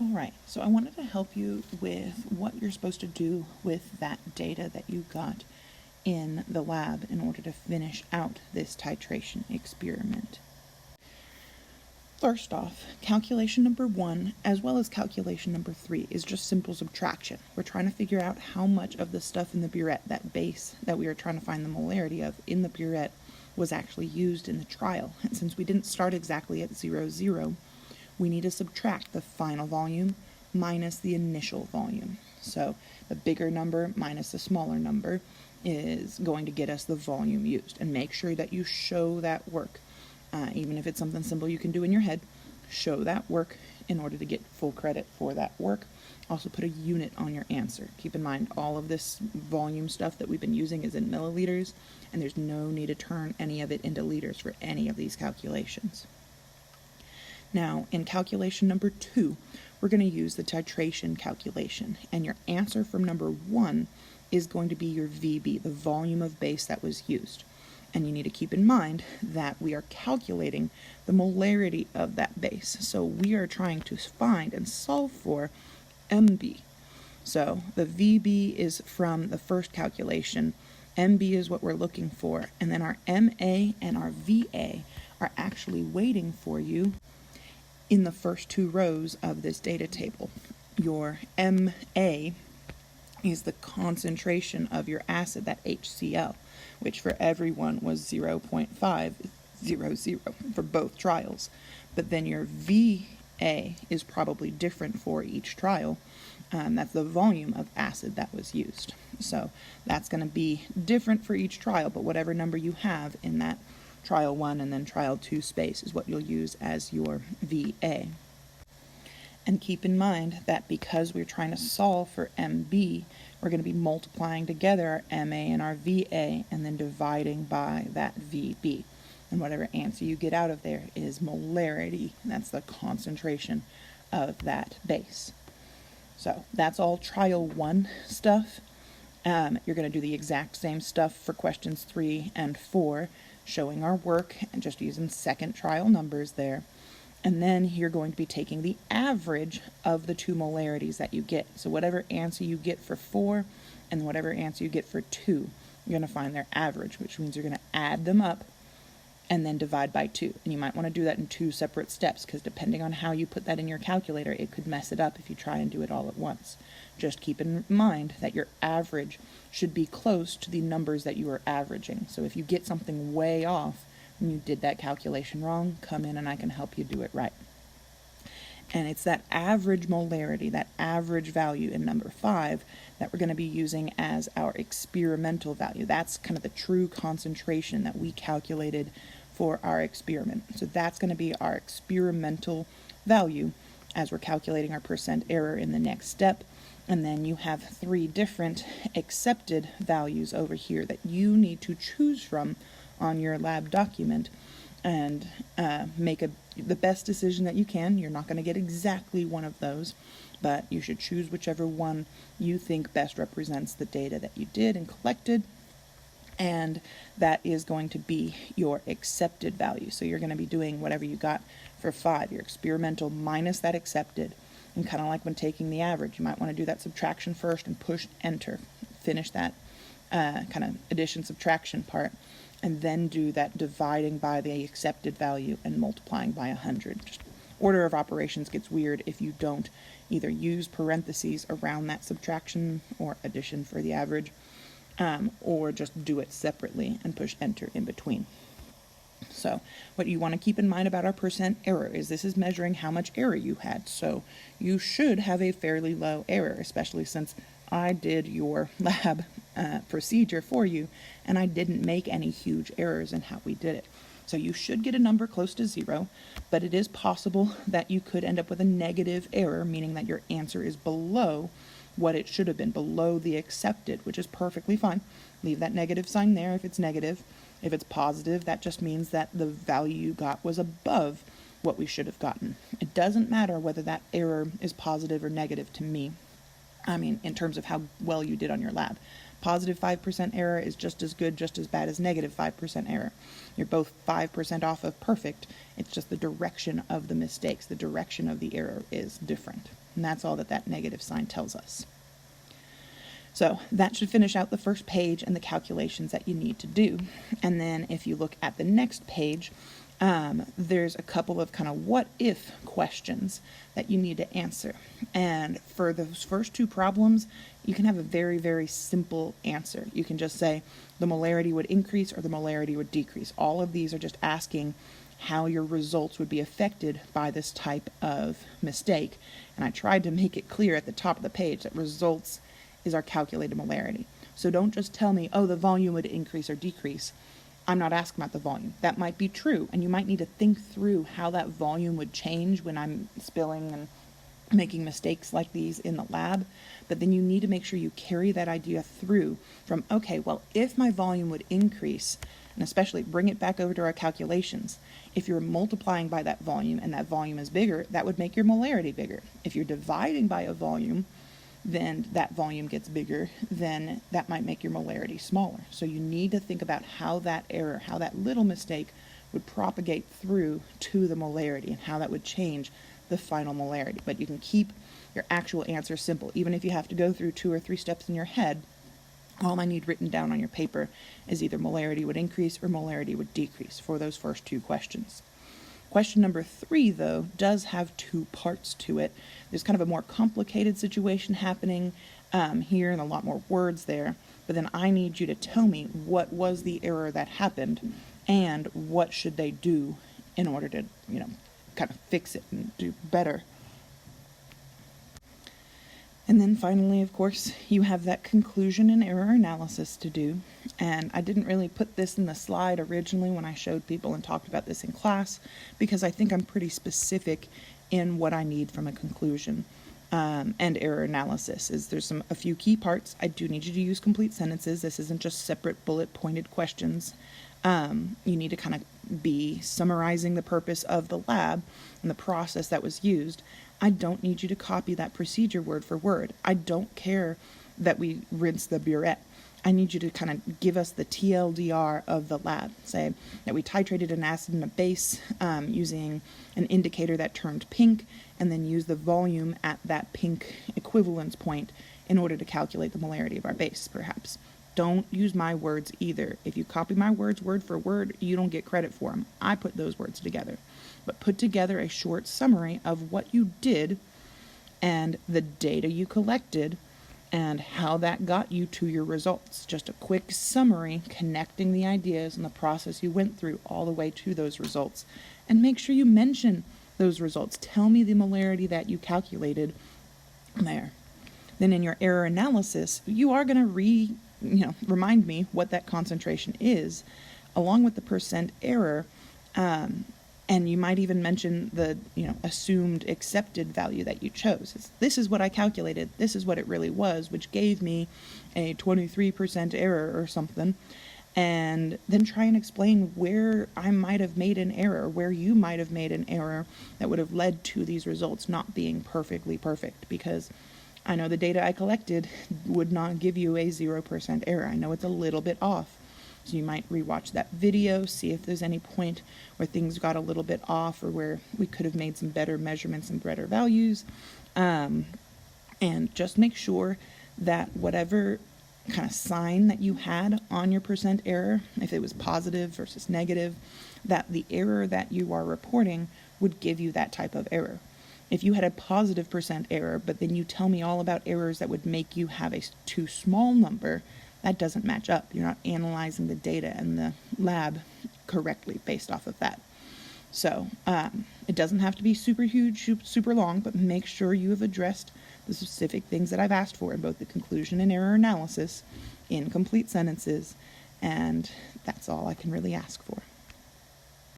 All right, so I wanted to help you with what you're supposed to do with that data that you got in the lab in order to finish out this titration experiment. First off, calculation number 1, as well as calculation number 3, is just simple subtraction. We're trying to figure out how much of the stuff in the burette, that base that we are trying to find the molarity of in the burette, was actually used in the trial. And since we didn't start exactly at 0, 0, we need to subtract the final volume minus the initial volume. So the bigger number minus the smaller number is going to get us the volume used. And make sure that you show that work. Even if it's something simple you can do in your head, show that work in order to get full credit for that work. Also put a unit on your answer. Keep in mind all of this volume stuff that we've been using is in milliliters, and there's no need to turn any of it into liters for any of these calculations. Now, in calculation number 2, we're going to use the titration calculation, and your answer from number 1 is going to be your VB, the volume of base that was used. And you need to keep in mind that we are calculating the molarity of that base. So we are trying to find and solve for MB. So the VB is from the first calculation. MB is what we're looking for. And then our MA and our VA are actually waiting for you in the first 2 rows of this data table. Your MA is the concentration of your acid, that HCl, which for everyone was 0.500 for both trials. But then your VA is probably different for each trial. That's the volume of acid that was used. So that's going to be different for each trial, but whatever number you have in that trial 1 and then trial 2 space is what you'll use as your VA. And keep in mind that because we're trying to solve for MB, we're going to be multiplying together our MA and our VA and then dividing by that VB. And whatever answer you get out of there is molarity. That's the concentration of that base. So that's all trial 1 stuff. You're going to do the exact same stuff for questions 3 and 4, showing our work and just using second trial numbers there. And then you're going to be taking the average of the 2 molarities that you get. So whatever answer you get for 4 and whatever answer you get for 2, you're going to find their average, which means you're going to add them up and then divide by 2. And you might want to do that in 2 separate steps, because depending on how you put that in your calculator, it could mess it up if you try and do it all at once. Just keep in mind that your average should be close to the numbers that you are averaging. So if you get something way off, and you did that calculation wrong, come in and I can help you do it right. And it's that average molarity, that average value in number 5, that we're going to be using as our experimental value. That's kind of the true concentration that we calculated for our experiment. So that's going to be our experimental value as we're calculating our percent error in the next step. And then you have 3 different accepted values over here that you need to choose from on your lab document and make the best decision that you can. You're not going to get exactly one of those, but you should choose whichever one you think best represents the data that you did and collected, and that is going to be your accepted value. So you're going to be doing whatever you got for 5, your experimental minus that accepted. And kind of like when taking the average, you might want to do that subtraction first and push enter, finish that kind of addition subtraction part, and then do that dividing by the accepted value and multiplying by 100. Just order of operations gets weird if you don't either use parentheses around that subtraction or addition for the average, or just do it separately and push enter in between. So what you want to keep in mind about our percent error is this is measuring how much error you had. So you should have a fairly low error, especially since I did your lab procedure for you and I didn't make any huge errors in how we did it. So you should get a number close to 0, but it is possible that you could end up with a negative error, meaning that your answer is below what it should have been, below the accepted, which is perfectly fine. Leave that negative sign there if it's negative. If it's positive, that just means that the value you got was above what we should have gotten. It doesn't matter whether that error is positive or negative to me. I mean, in terms of how well you did on your lab. Positive 5% error is just as good, just as bad as negative 5% error. You're both 5% off of perfect. It's just the direction of the mistakes, the direction of the error is different. And that's all that that negative sign tells us. So that should finish out the first page and the calculations that you need to do. And then if you look at the next page, there's a couple of kind of what if questions that you need to answer. And for those first two problems, you can have a very, very simple answer. You can just say the molarity would increase or the molarity would decrease. All of these are just asking how your results would be affected by this type of mistake. And I tried to make it clear at the top of the page that results is our calculated molarity. So don't just tell me, oh, the volume would increase or decrease. I'm not asking about the volume. That might be true, and you might need to think through how that volume would change when I'm spilling and making mistakes like these in the lab. But then you need to make sure you carry that idea through from, okay, well, if my volume would increase, and especially bring it back over to our calculations, if you're multiplying by that volume and that volume is bigger, that would make your molarity bigger. If you're dividing by a volume, then that volume gets bigger, then that might make your molarity smaller. So you need to think about how that error, how that little mistake would propagate through to the molarity and how that would change the final molarity. But you can keep your actual answer simple. Even if you have to go through 2 or 3 steps in your head, all I need written down on your paper is either molarity would increase or molarity would decrease for those first 2 questions. Question number 3, though, does have 2 parts to it. There's kind of a more complicated situation happening here and a lot more words there. But then I need you to tell me what was the error that happened and what should they do in order to, kind of fix it and do better. And then finally, of course, you have that conclusion and error analysis to do. And I didn't really put this in the slide originally when I showed people and talked about this in class, because I think I'm pretty specific in what I need from a conclusion and error analysis. There's a few key parts. I do need you to use complete sentences. This isn't just separate bullet-pointed questions. You need to kind of be summarizing the purpose of the lab and the process that was used. I don't need you to copy that procedure word for word. I don't care that we rinse the burette. I need you to kind of give us the TLDR of the lab. Say that we titrated an acid and a base using an indicator that turned pink, and then use the volume at that pink equivalence point in order to calculate the molarity of our base, perhaps. Don't use my words either. If you copy my words word for word, you don't get credit for them. I put those words together. But put together a short summary of what you did and the data you collected and how that got you to your results. Just a quick summary connecting the ideas and the process you went through all the way to those results. And make sure you mention those results. Tell me the molarity that you calculated there. Then in your error analysis, you are going to remind me what that concentration is, along with the percent error, and you might even mention the assumed accepted value that you chose. This is what I calculated, this is what it really was, which gave me a 23% error or something, and then try and explain where I might have made an error, where you might have made an error that would have led to these results not being perfectly perfect, because I know the data I collected would not give you a 0% error. I know it's a little bit off. So you might rewatch that video, see if there's any point where things got a little bit off or where we could have made some better measurements and better values. And just make sure that whatever kind of sign that you had on your percent error, if it was positive versus negative, that the error that you are reporting would give you that type of error. If you had a positive percent error, but then you tell me all about errors that would make you have a too small number, that doesn't match up. You're not analyzing the data and the lab correctly based off of that. So it doesn't have to be super huge, super long, but make sure you have addressed the specific things that I've asked for in both the conclusion and error analysis in complete sentences, and that's all I can really ask for.